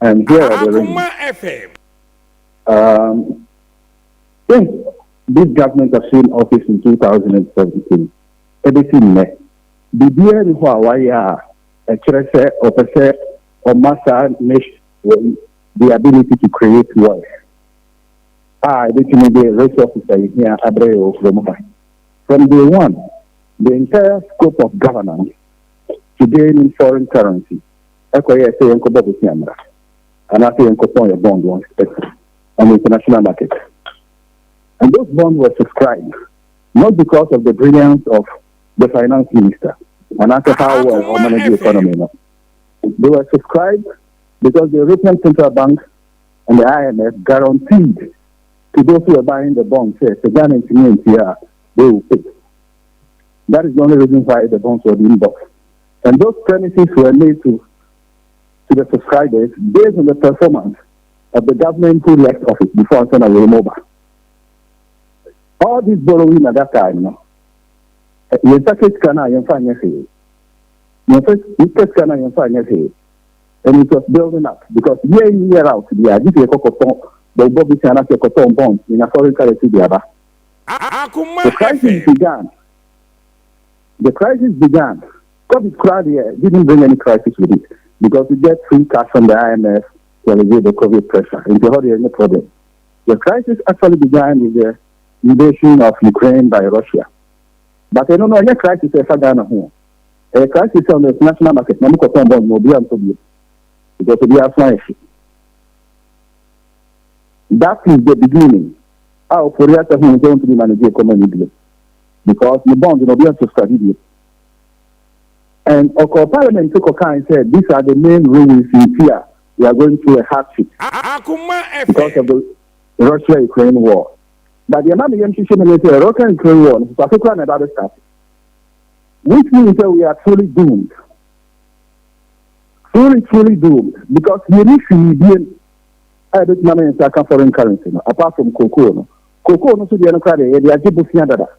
And here are the reasons. Since this government assumed office in 2017, everything the dear who are a treasure of a set or master nation the ability to create wealth. This is the race officer here, Abreu from day one, the entire scope of governance to gain in foreign currency. And I say your bond on the international market. And those bonds were subscribed, not because of the brilliance of the finance minister, and after how well or manage the economy. No. They were subscribed because the European Central Bank and the IMF guaranteed to those who are buying the bonds, say, the Ghanaian community here, they will pay. That is the only reason why the bonds were being bought. And those premises were made to the subscribers based on the performance of the government who left office before Emmanuel Boamah. All this borrowing at that time, no. You take it, and it was building up because year in year out, the Bobby Cotton bonds in a foreign currency. The crisis began. COVID crowd didn't bring any crisis with it because we get free cash from the IMF to alleviate the COVID pressure. And there is no problem. The crisis actually began with the invasion of Ukraine by Russia. But I don't know any crisis ever done home. A crisis on the international market, no cotton bond will be on to be because we are flying. That is the beginning. How for the other who going to be managing economy because the bond will be on to study. And our parliament took a kind and said these are the main reasons in here we are going through a hardship because of the Russia-Ukraine war. But the amount of young people say Russia-Ukraine war is particularly about the stuff, which means that we are truly doomed. Truly doomed because we need to be added money in second foreign currency apart from cocoa. Cocoa no so the credit they are give us that.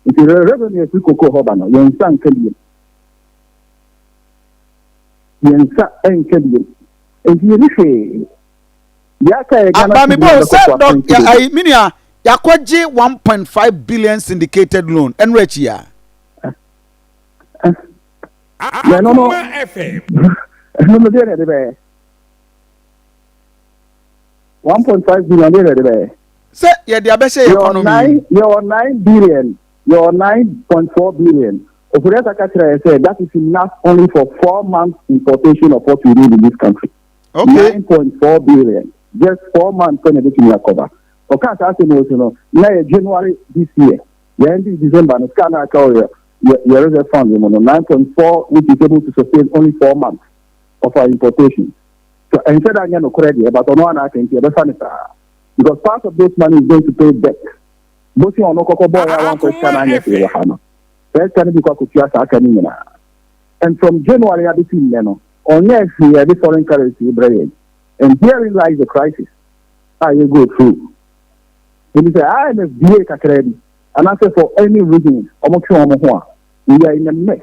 If the revenue is cocoa hobano, you understand can be. You understand can be. If you say I mean Yakwaji 1.5 billion syndicated loan and rich ya. No. No, 1.5 billion. Say, yeah, the Abesha economy. You're 9 billion. You're 9.4 billion. That is enough only for 4 months importation of what we need in this country. Okay. 9.4 billion. Just 4 months when everything is covered. Okay, now January this year, the end of December, the scanner your reserve fund, 9.4, which is able to sustain only 4 months of our importation. So instead of no credit, but on one I think because part of those money is going to pay debt. Both you no cocoa boy, I want to scan and and from January I between on next year the foreign currency brilliant. And herein lies the crisis. You go through. When you say IMF delay credit, and I say for any reason, we are in a mess.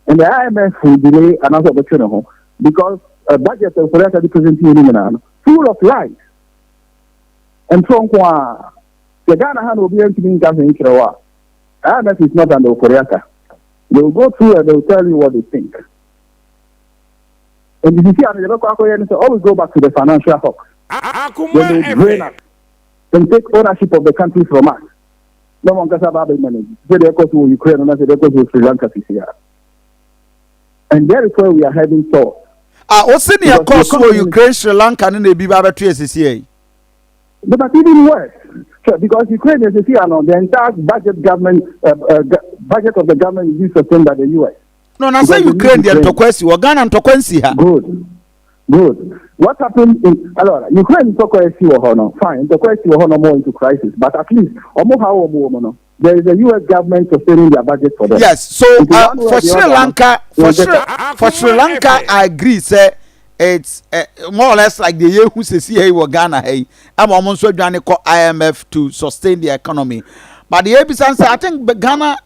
And the IMF will delay another opportunity because a budget for that presenting full of lies. And from the Ghana hand will be empty in Kirawa. IMF is not under Koreaka. They will go through and they will tell you what they think. And if you see, always go back to the financial hawks. When they drain us and take ownership of the country from us. No one can about the money. They go to Ukraine and they go to Sri Lanka this year. And that is where we are heading towards. What's in your course for Ukraine, Sri Lanka, and the Bibaba TSCA? But even worse, because Ukraine is the entire budget budget of the government is sustained by the US. No, I say Ukraine, they are Tokwesi, or Ghana and Tokwensi. Good. What happened in Ukraine Tokwesi or Hono? Fine, Tokwesi or Hono more into crisis, but at least there is a US government sustaining their budget for them. Yes, so for Sri Lanka, for Sri Lanka, I agree, say it's more or less like the year who says here or Ghana, hey, I'm almost so trying to call IMF to sustain the economy. But the ABC, I think Ghana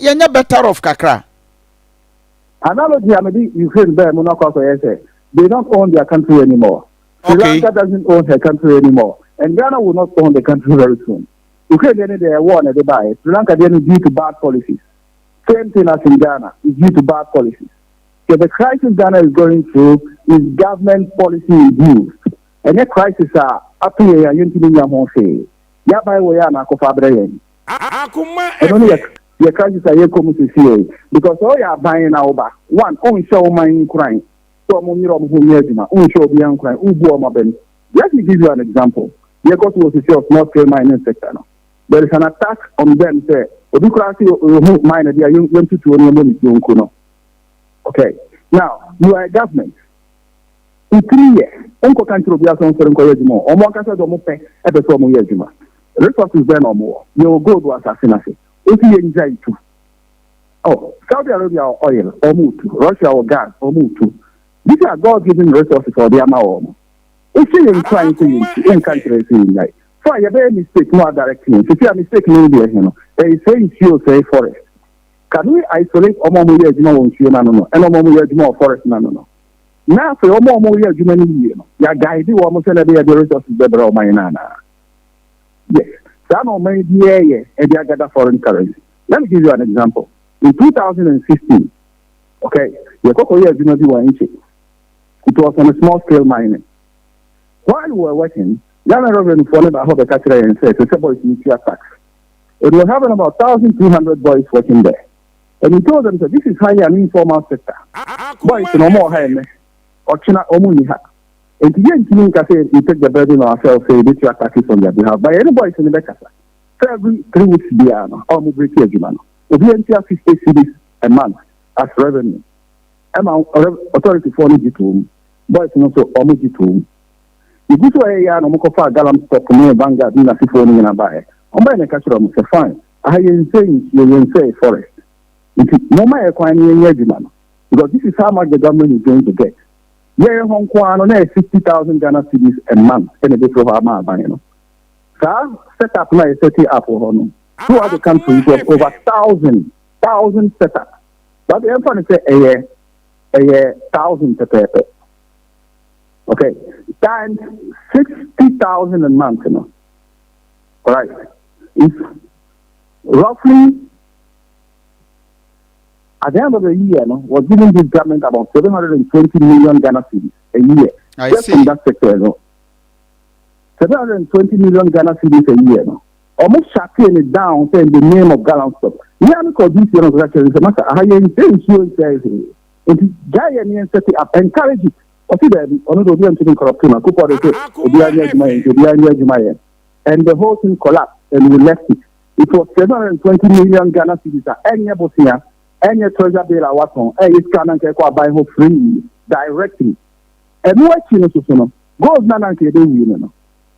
you're better off kakra. Analogy, Ukraine, they don't own their country anymore. Sri Lanka doesn't own her country anymore, and Ghana will not own the country very soon. Ukraine didn't war and they buy. Sri Lanka didn't due to bad policies. Same thing as in Ghana is due to bad policies. So the crisis Ghana is going through is government policy induced. And the crisis are up to a union home say. Yabai Wayana Kofabrayan. And only the crisis are come to see because all you are buying our back. One, only show my crying. So Mumirom Humyajima, only show beyond crying, Ubuamaben. Let me give you an example. Yekos was a of small scale mining sector. There is an attack on them, say, Obukrasi mine, they are young to money. Okay. Now, you are a government. In 3 years, Uncle Country will be a son for Encouragement, or more Casa Domope at the Somo Yajima. Resources then or more. You will go to assassination. If you enjoy too. Oh, Saudi Arabia or oil, or move to Russia or gas, or move to. These are God given resources for the Amao. If you are trying to in countries in like, so you have a mistake, no directly. If you are mistaken, there is a forest. Can we isolate Omomo Yajima on Chionano and Omomo Yajima forest nano? Now for Omomo Yajima, ya guide you almost the resources better of my nana. Yes, some of my DA and they got foreign currency. Let me give you an example. In 2016, okay, the Coco Yajima it was on a small scale mining. While we were working, Ghana Revenue followed I hope the catcher and said, it's about nuclear tax. It was having about 1,200 boys working there. And he told them that this is highly an informal sector. Boys no more high or China Omuniha. And the young say we take the burden on ourselves, say this your taxes on their behalf. By any boys in the Becca. So every 3 weeks, Biano, or Mubriki Jumano. If you enter 50 cities a month as revenue, amount authority for Nigitum, boys also Omigitum. You go to a yard and Mokofa Galam stop from near Vanguard, Nina Sifoni in a buy. I'm buying a catcher of Mr. Fine. I am saying you say forest. It is no more acquiring Yajiman because this is how much the government is going to get. Yeah, Hong Kong on 60,000 Ghana cedis a month in a bit of our man. So, set up now a city up for Honum. Throughout the country, it was over 1,000 set up. But the emphasis say a 1,000 per paper. Okay, times 60,000 a month, All right. It's roughly at the end of the year, was giving this government about 720 million Ghana cedis a year. Just from that sector, 720 million Ghana cedis a year. Almost shutting it down, saying the name of Gallant Stop. This year of it's a matter. I insurance services. It is giant setting up, encourage it. Or see that on the way to corrupt and the whole thing collapsed and we left it. It was 720 million Ghana cedis. Any Bosnia. Any treasure bill I was on, it's Canon buy home free directly. And what goes Nanan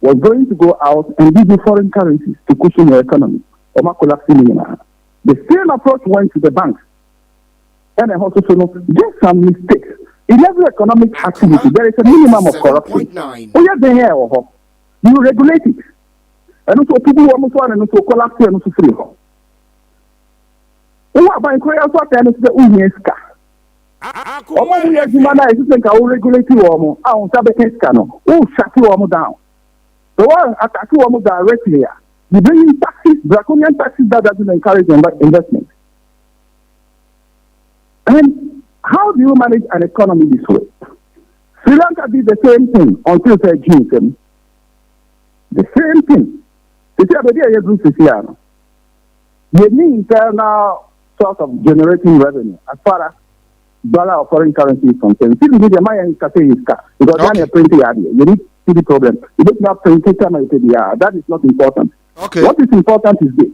was going to go out and give you foreign currencies to cushion your economy. Or collapsing. The same approach went to the banks. And I also just some mistakes. In every economic activity, there is a minimum of corruption. You regulate it. And also people almost want to collapse and also free. Who are buying Korea for the Uneska? Omo we Jumana is think I will regulate you omo. I won't have a cano. Oh, shut you omo down. The one attack you omo directly here. You bring in taxes, draconian taxes that doesn't encourage investment. And how do you manage an economy this way? Sri Lanka did the same thing until June. The same thing. You need internal source of generating revenue as far as dollar or foreign currency is concerned. If you need a money because then you're printing you need to see the problem. You don't have printing that is not important. Okay. What is important is this.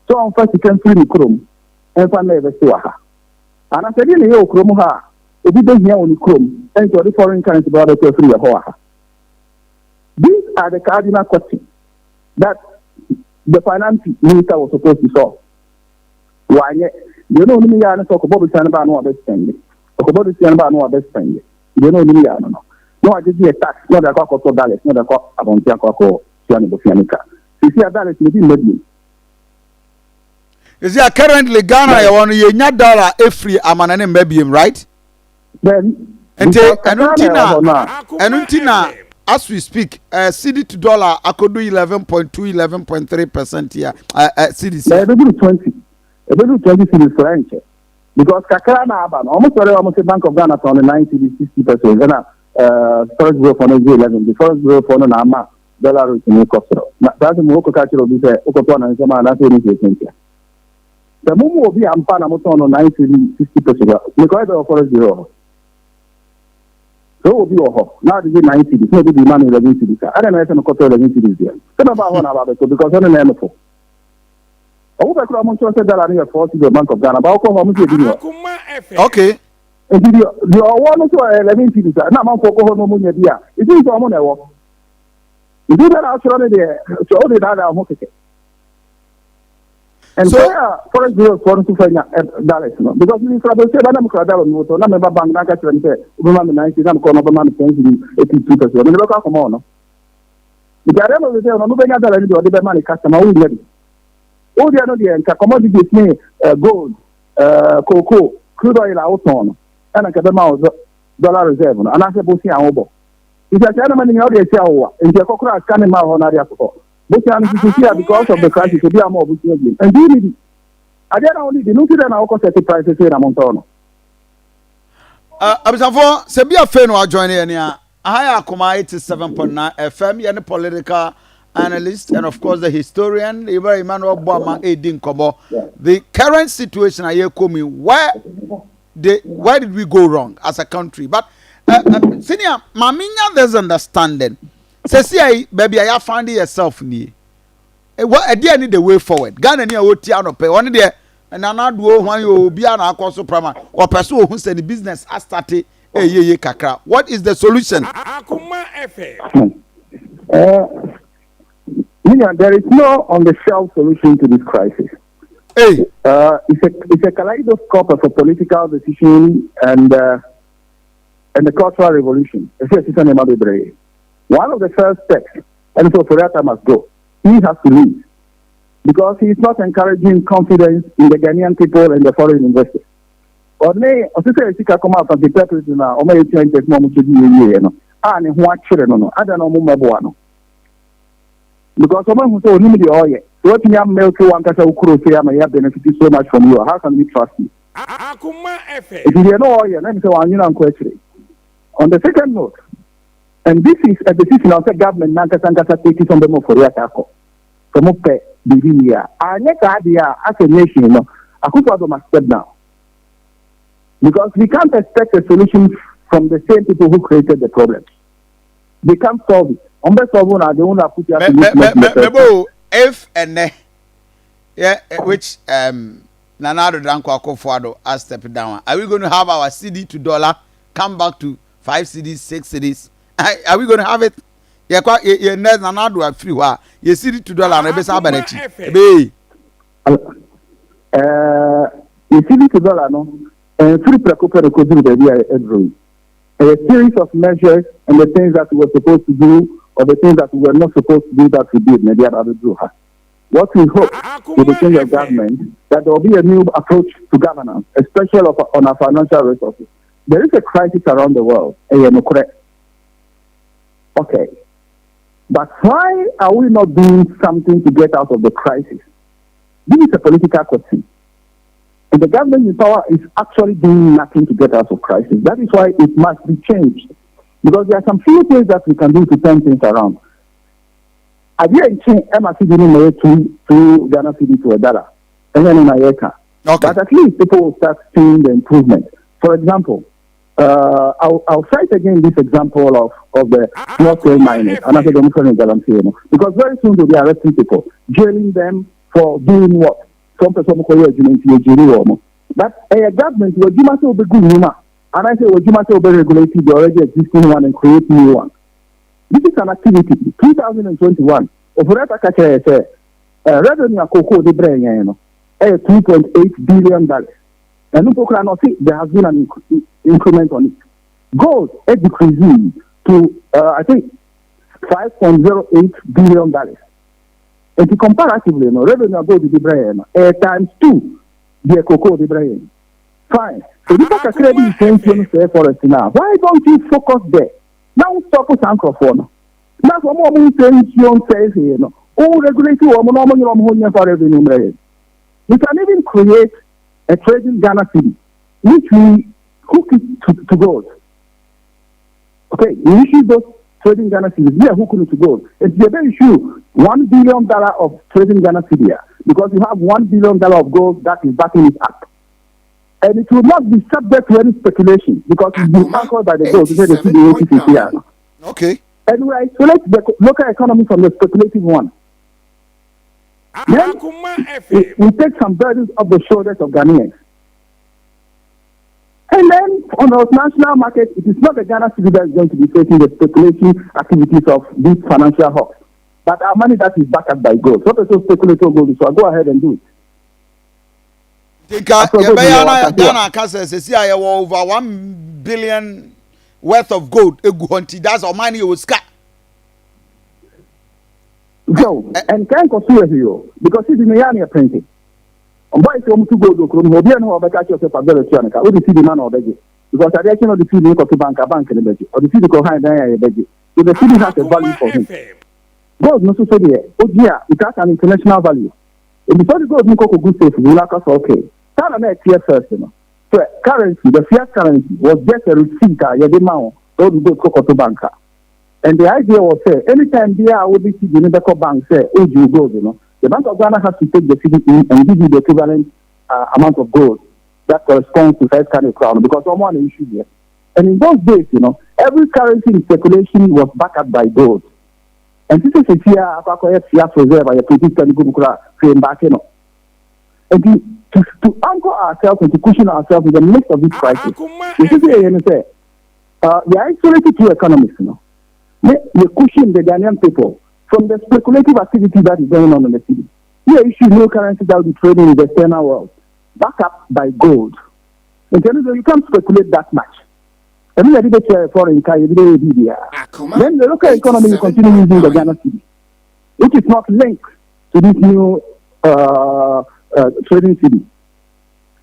So on first you can free the chrome and find never see her. And I said in your chrome ha, if you don't hear on the chrome and to the foreign currency brother to free her. These are the cardinal questions that the finance minister was supposed to solve. Why? You know, me and talk about the Sanaba no best spending. About the Sanaba no best spending. You know, me no. No, I did a tax, not a cock of dollars, not a cock about Jacoco, Sianica. You see, a dollar is maybe. Is there currently Ghana $1 every amanane maybe right? Then, Enuntina, as we speak, CD to dollar, I could do 11.2, 11.3% here. CDC. They do 20. They do 20 cities for inch. Because Kakara na Aban, almost the Bank of Ghana on the 90 60%. Then, first growth on 11. The first growth on an Ama dollar is in the cost. That's the Moko culture of this Okopon and Sama, that's what it is. The Mumu will be Ampana Moton on 90 60%. Because the forest zero. So will be now the 90 cities, maybe the money 11 cities. I don't know if I'm going to 11 cities there. So about one about it because I'm an animal. I hope I could have said that I need a 40 the Bank of Ghana, but I'll come home to you. Okay. And you are one of 11 cities. Now I'm for Cohono Munia. It is a money walk. You do that actually there, so all the other are okay. And so, forest growth for to find dollars, because you probably say, I'm going to motor, I'm a bank, I can say, woman 90, I'm going to man 82%. And look out, come on. The Garden will say, I'm moving out the money customer, who ready. All the other commodities, gold, cocoa, crude oil out on, and a Kadama dollar reserve, and I say, Bossy and Obo. If a gentleman in the audience, and the cockroach coming out on Aria. But because of the crisis, to be a more again. And really, I don't only the nuclear and alcohol set prices here in Montano. Abisafo, Sebia Feno joining here. I Akoma 87.9 FM, and political analyst, and of course the historian, Emmanuel Boamah Edin Kobo. The current situation, I hear coming, why did we go wrong as a country? But, Senior, Maminya, there's understanding. Say, baby, I have found yourself near. What a dear need the way forward. Ghana near Otiano pay one day, and I do when you be an aqua prama or pursue who said the business has started a year kakra. What is the solution? There is no on the shelf solution to this crisis. Hey, it's a kaleidoscope of a political decision and the cultural revolution. One of the first steps, and so Furiata must go. He has to leave because he is not encouraging confidence in the Ghanaian people and the foreign investors. Or nay, officially, he come out from the purpose now. Or may change this moment to be a year. And what children no, I don't know Mumabuano. Because someone who told him the oil, what you have milk one casa ukuro say I have benefited so much from you. How can we trust you? If you know oil, let me say one you question. On the second note. And this is a decision of the government, Nankasa taking some more for the attack. From up the year. I never idea as a nation, I could must step down. Because we can't expect a solution from the same people who created the problem. They can't solve it. Unless someone are the one that put your if and yeah, which Nanado Danko Akofado has stepped down. Are we going to have our CD to dollar come back to 5 CDs, 6 CDs? Are we going to have it? Yeah, quite. Yeah, Nanado are free. Wa. You see it $2 and a bit be. You see it $2 no. And free preoccupation could do the every. A series of measures and the things that we were supposed to do or the things that we were not supposed to do that we did. Maybe I will do. What we hope with the change of government that there will be a new approach to governance, especially on our financial resources. There is a crisis around the world. Okay. But why are we not doing something to get out of the crisis? This is a political question. And the government in power is actually doing nothing to get out of crisis. That is why it must be changed. Because there are some few things that we can do to turn things around. I didn't change MRC to Ghana City to $1. And then in Ayeka. Okay. But at least people will start seeing the improvement. For example, I'll cite again this example of the small-scale miners, and I said because very soon they'll be arresting people, jailing them for doing what? Some person call you but a government will give us a good humor, and I say will give us a regulated the already existing one and create new one. This is an activity. 2021, operator catcher say revenue cocoa the brain, $2.8 billion. And there has been an increment on it. Gold is decreasing to, I think, $5.08 billion. And comparatively, revenue gold is the brain, times 2, the cocoa the brain. Fine. So you got a credit intention say forest now. Why don't you focus there? Now stop with Anchor. That's what more intention says here. No, all regulatory or normal for revenue. We can even create a trading Ghana city, which we hook it to gold. Okay, we issue those trading Ghana cities. We are hooking it to gold. It's a very issue $1 billion of trading Ghana city because you have $1 billion of gold that is backing it up. And it will not be subject to any speculation because it's been anchored by the gold to say the CDA here. Okay. And we isolate the local economy from the speculative one. Then we take some burdens off the shoulders of Ghanaians. And then on the national market, it is not the Ghana city that is going to be facing the speculation activities of these financial hubs, but our money that is backed up by gold. So also speculative gold, so I'll go ahead and do it. Ghana says over 1 billion worth of gold. That's our money was cut. So, and can't consider you because it's in the printing. On why some to go to Colombia or back at yourself a very channel. I would see the man or beggy because I reckon the city to bank in the budget or the city go high there beggy. So the city has a value for him. Gold no so there. Oh yeah, it has an international value. And before the gold no go good safe, we like us okay. Tier first, so currency, the fiat currency was just a receipt. Yeah, the amount so we go to banker. And the idea was say anytime there would be the medical bank say, oh you go, the Bank of Ghana has to take the city and give you the equivalent amount of gold that corresponds to 5 kind of crown because someone issued here. And in those days, every currency in circulation was backed up by gold. And this is a fear of fiat reserve by a political frame back, And to anchor ourselves and to cushion ourselves in the midst of this crisis. This is say, we are isolated to economics, We cushion the Ghanaian people from the speculative activity that is going on in the city. We issue new currency that will be trading in the external world, backed up by gold. And you can't speculate that much. And then the local economy will continue using the Ghana city, which is not linked to this new trading city.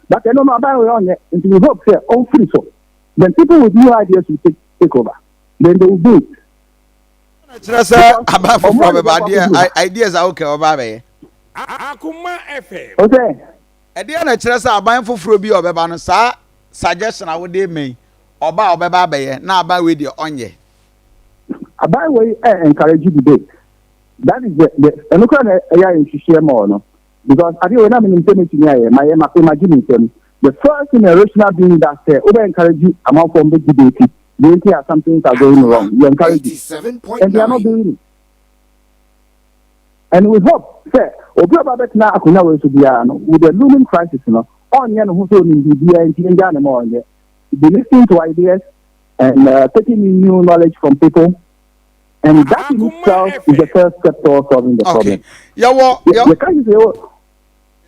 But I don't know about it until we hope say all free so. Then people with new ideas will take over. Then they will do it. Ideas are okay over Akoma FM. Okay. Ediana Chirasa aban foforo bi obeba no sa suggestion I would make oba obeba be na aban we dey onye. Aban we encourage debate. That is the enukra na eya nhihie more no. Because I think when I'm in my imagine the first in a rational being that over encourage you among from the debate. They hear some things are going wrong. You encourage it. And they are not doing it. And we hope, say, with the looming crisis, on who's in the be listening to ideas and taking in new knowledge from people. And that in itself is the first step towards solving the problem.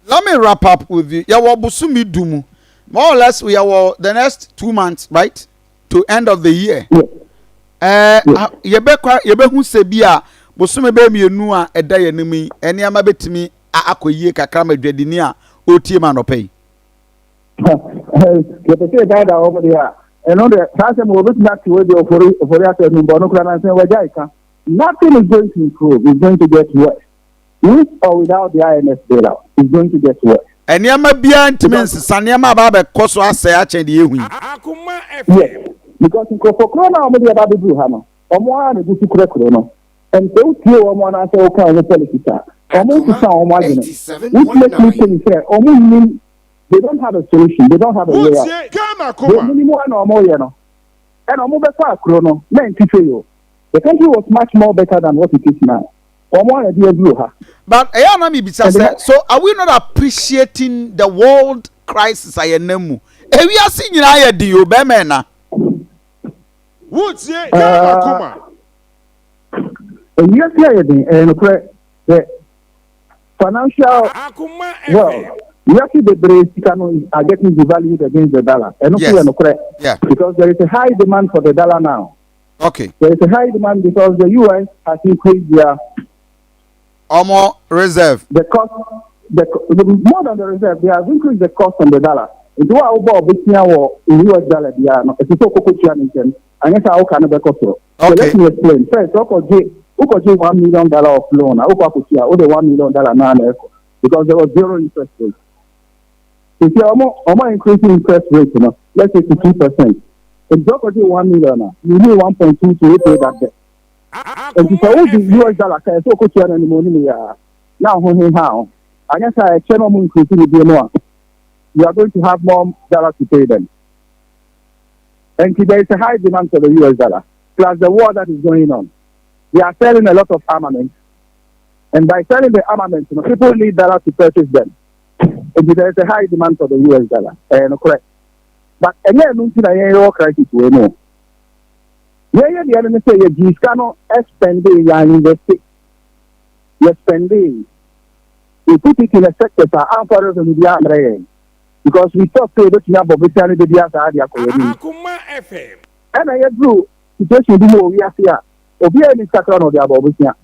Let me wrap up with you. Busumi Dumu. More or less, we are the next 2 months, right? To end of the year. Yebekwa sebia Busumi be mienu a eda ye nimi ene ama betimi akoyie kakra madwadini a otie ma no pay. Say that over there. And on the time we will not to the for nothing is going to improve. It's going to get worse. With or without the IMF bailout, it's going to get worse. And Yama Bian Timens, Sanyama Baba Koso Asayach and Yewi. Yes, because in Corona, or maybe about the Buhano, or more than the Bukukurono, and so few or one answer okay, the politician. Almost to sound marginal. Which makes me think, almost they don't have a solution, they don't have a way out. They need more and more, and I'm over far, Chrono, men to you. The country was much more better than what it is now. But so are we not appreciating the world crisis I nemu? We are seeing I di obemena. What's it? Akoma. Yes, the financial well, you see the British are getting devalued against the dollar. Yeah. Because there is a high demand for the dollar now. Okay. There is a high demand because the US has increased their more reserve. The cost, more than the reserve, they have increased the cost on the dollar. do our Bob in US dollar, it's so cocoa and yes, I can never cost. So let me explain. First, $1 million of loan, over $1 million now because there was zero interest rate. If you are increasing interest rate, let's say to 2%. If you have $1 million, you need 1.2 to pay that debt. And if you the US dollar, so could you any money now? How? And yes, I cannot increase it. You are going to have more dollars to pay them. And there is a high demand for the US dollar, plus the war that is going on. They are selling a lot of armaments. And by selling the armaments, people need dollars to purchase them. And there is a high demand for the US dollar. Correct. But again, no crisis we know. The enemy say you cannot spend you invest. You spending. You put it in a sector because we thought that you have Bobisiani the Akoma FM. And I do situation we are here. Obia ni sakra no de Bobisia.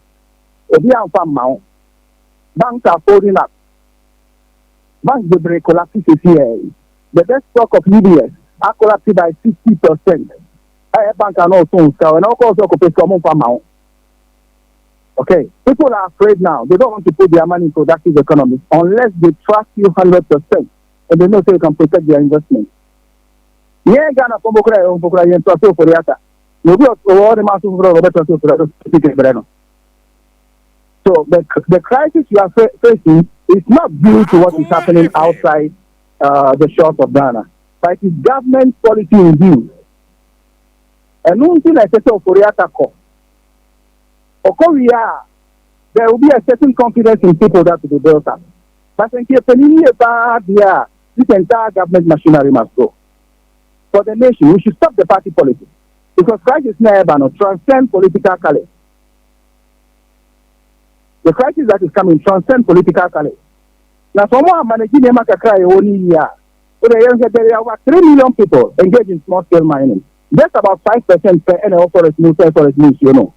Obia am mount. Banks are folding up. Banks the break collapse here. The best stock of UBS are collapsed by 50%. A bank are not soon sell and also pay some amount. Okay, people are afraid now. They don't want to put their money in productive economy unless they trust you 100%. And they know so you can protect their investment. Yeah, Ghana for the other. So the crisis you are facing is not due to what is happening outside the shores of Ghana, but it is government policy in view. And nothing like for the attack. There will be a certain confidence in people that will be built up. But in case this entire government machinery must go. For the nation, we should stop the party politics. Because crisis never transcend political color. The crisis that is coming transcend political color. Now, someone managing the market cry only year. So there are over 3 million people engaged in small scale mining. Just about 5% per NL forest moves, you know.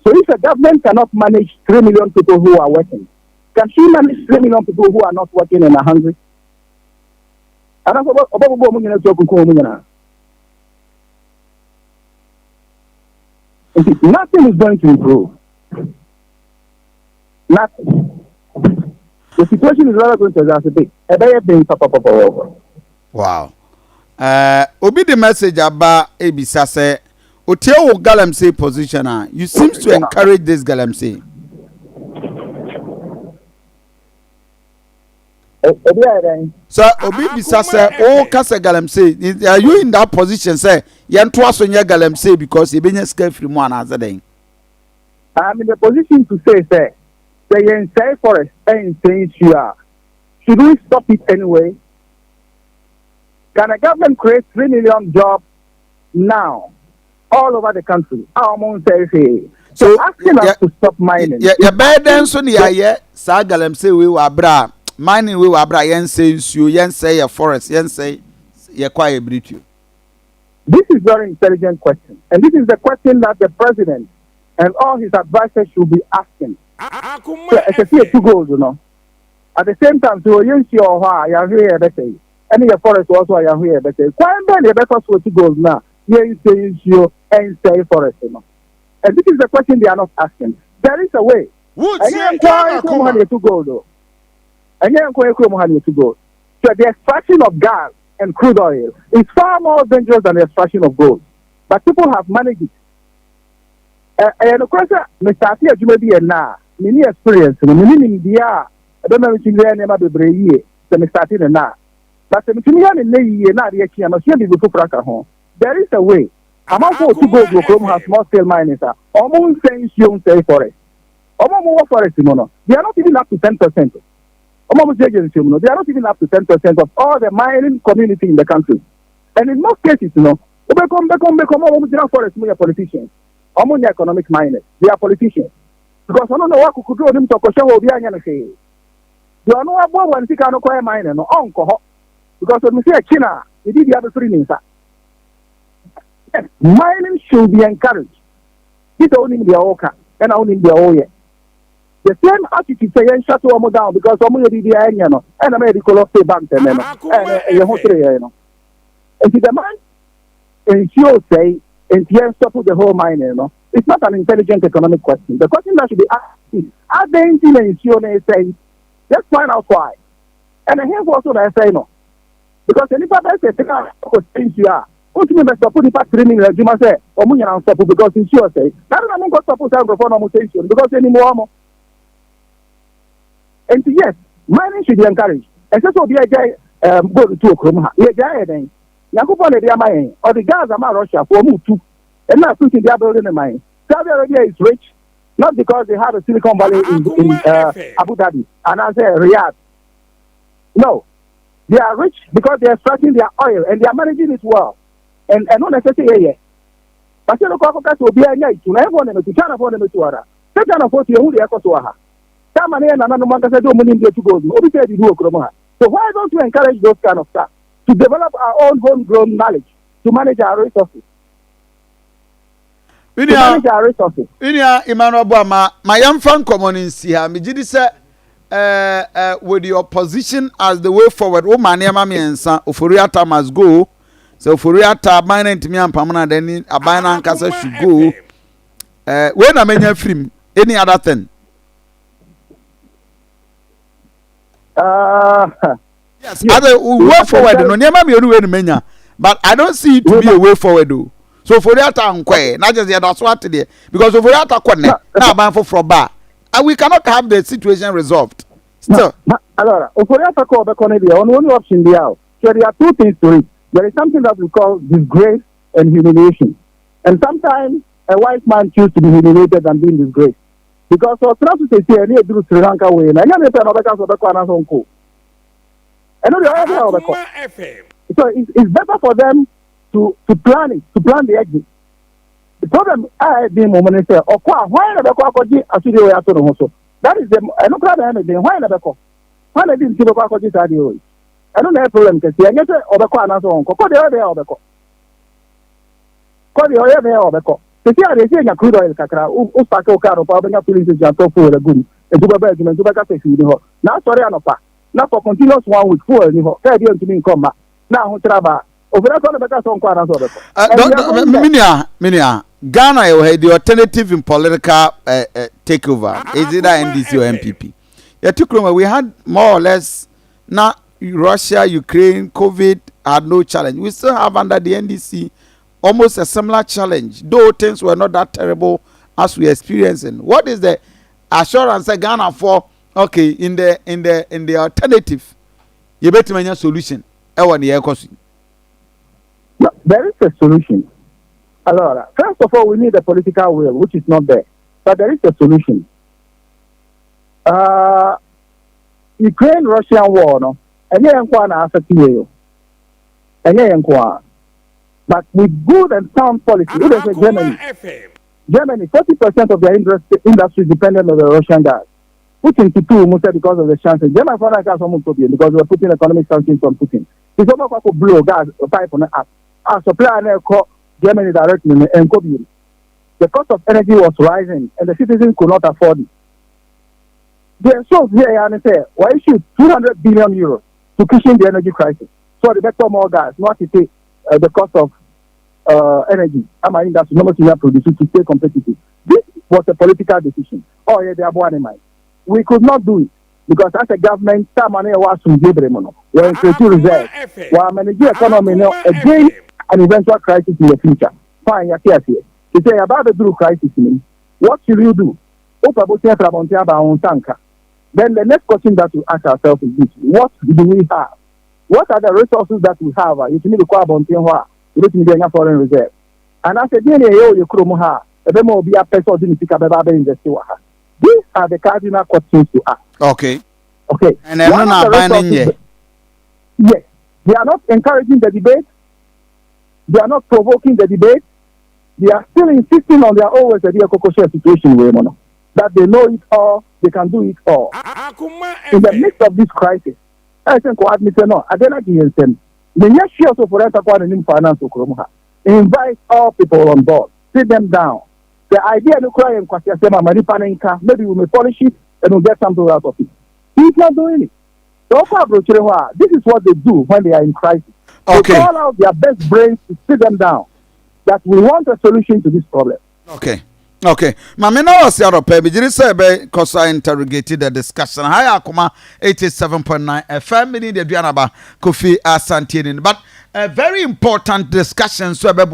So if a government cannot manage 3 million people who are working, can she manage 3 million people who are not working and are hungry? Nothing is going to improve. Nothing. The situation is rather going to exacerbate. Wow. Obi the message about Ebisa say, Otio Galamsey position, you seems to encourage this Galamsey. So Obi Bisa say, oh, Kasa Galamsey, are you in that position? Say, Yantuasonya Galamsey because he been scared from one other day. I'm in the position to say, say forest and saying should we stop it anyway? Can a government create 3 million jobs now all over the country? So asking us to stop mining. Yeah, better so near Sagalamsey we were bra. Mining we were bra yen say you say a forest, yen say ye quiet breed you. This is very intelligent question. And this is the question that the president and all his advisors should be asking. So it's a 2 goals, you know. At the same time, so you see you're here, better. And your forest also are here, better. Quite many better 2 goals now. You say you and say forest, you know. And this is the question they are not asking. There is a way. And you 2 goals, though. And you 2 goals. So the extraction of gas and crude oil is far more dangerous than the extraction of gold. But people have managed it. And of course, Mr. Atia, you may be a now. Many experience, many India. I don't know if you never be brave. So Mr. Atia now. But the Minian in the year, not the Akia, must be before home. There is a way. Among 2 gold will come have small scale miners. Almost saying you say forest. Almost more forest, you know. They are not even up to 10%. Almost agency, you know, they are not even up to 10% of all the mining community in the country. And in most cases, you know, almost forest, we are politicians. Almost economic miners, they are politicians. Because I don't know what could do them to Kosho Bian say. You are no about one sick and acquire miner, no uncle. Because when we say China, it did the other 3 names. Mining should be encouraged. It's only in the Oka and only in the Oye. The same attitude say yen shut omo down because omo ye di anya no. And na me di call pay bank no. And ye ho three no. And the man ensure say and here stop the whole mine no. It's not an intelligent economic question. The question that should be asked is, are they ensure say, let's find out why. And here's also what I say no. Because anybody say take out things you are. What you mean by support the part 3 million? You must say, or money and support because ensure say, that doesn't mean support for no mutation because anymore. And yes, mining should be encouraged. And so be a guy go to Akoma. Yeah, guy then. Yakupon the mine or the gas are Russia for move too. And now putting their building in mine. Saudi Arabia is rich, not because they have a Silicon Valley in Abu Dhabi and I say Riyadh. No. They are rich because they are extracting their oil and they are managing it well. And not necessarily here. But you know, Coca will be a night to everyone to China for them to order. Second of 40 who they are to her. Some money and another man said, money to go. So why don't we encourage those kind of stuff to develop our own homegrown knowledge to manage our resources? Manage our resources. Emmanuel Boamah, my young fan common here. Me did say with your position as the way forward. Oh, my name is Oforiata must go. So Oforiata buying to me and Pamana then a buying Casa should go. When I mean film, any other thing? Yes, other way forward. No, never me any mania, but I don't see it to be a way forward. Though. So Oforiata unque, not just the other swat today, because Oforiata connect now ban for bar, and we cannot have the situation resolved. Still, allora, Oforiata call the Cornelia on one option the out. So there are two things to it. There is something that we call disgrace and humiliation, and sometimes a wise man chooses to be humiliated than being disgraced. Because for to say here, near through Sri Lanka way, and I never know because of the corner on cool. I know the other of the call. So it's better for them to plan it, to plan the exit. The problem I being moment say, or why the Kwakoji as you do also. That is the I don't grab anything. Why the Bako? Why I didn't see the Kwakoji radio? I don't have a problem because I get or the corner on call the other of the call. Call the other of the call. The they say a crude oil kakra, Upako car of Pabana police is just for the good. A Duba Belgium, Duba Cafe. Now, sorry, Anopa. Now for continuous 1 week, 4 years, 5 years to me come back. Now, Traba. Over Minia, Ghana, you had the alternative in political takeover. Is it NDC or MPP? Yeah, took we had more or less not Russia, Ukraine, COVID had no challenge. We still have under the NDC almost a similar challenge, though things were not that terrible as we are experiencing. What is the assurance that Ghana for? Okay, in the alternative, you better make a solution. No, there is a solution. Allora, first of all, we need a political will, which is not there. But there is a solution. Ukraine-Russian war, no? But with good and sound policy, even Germany, 40% of their industry is dependent on the Russian gas. Putin to two, because of the chances. Germany for gas almost because we are putting economic sanctions on Putin. It's almost like blow gas pipe on the app. Our supply and call Germany directly and COVID. The cost of energy was rising and the citizens could not afford it. The source here and say, why issue 200 billion euros to cushion the energy crisis? So the better more gas, not to take the cost of energy. I'm an industry, no more producer to stay competitive. This was a political decision. Oh, yeah, they are born in mind. We could not do it because as a government, some money was from Gabriel. We're in security reserve. We're managing economy now against an eventual crisis in the future. Fine, you're here. To say about the Drew crisis, what should you do? Then the next question that we ask ourselves is this: what do we have? What are the resources that we have? You need to call you need to foreign reserve. And I said, you be a person these are the cardinal questions to ask. Okay. And then yes, they are not encouraging the debate. They are not provoking the debate. They are still insisting on their always a situation that they know it all, they can do it all. In the midst of this crisis, I think what admit no, I don't the next year also for finance invite all people on board, sit them down. The idea to cry and maybe we may polish it, and will get something out of it. He's not doing it. So this is what they do when they are in crisis. Okay. They call out their best brains to sit them down. That we want a solution to this problem. Okay. Mame na was your pay. Bijiri say be because I interrogated the discussion. Hi Akoma 87.9 FM. Mini the Duanaba Kofi Asantini. But a very important discussion so be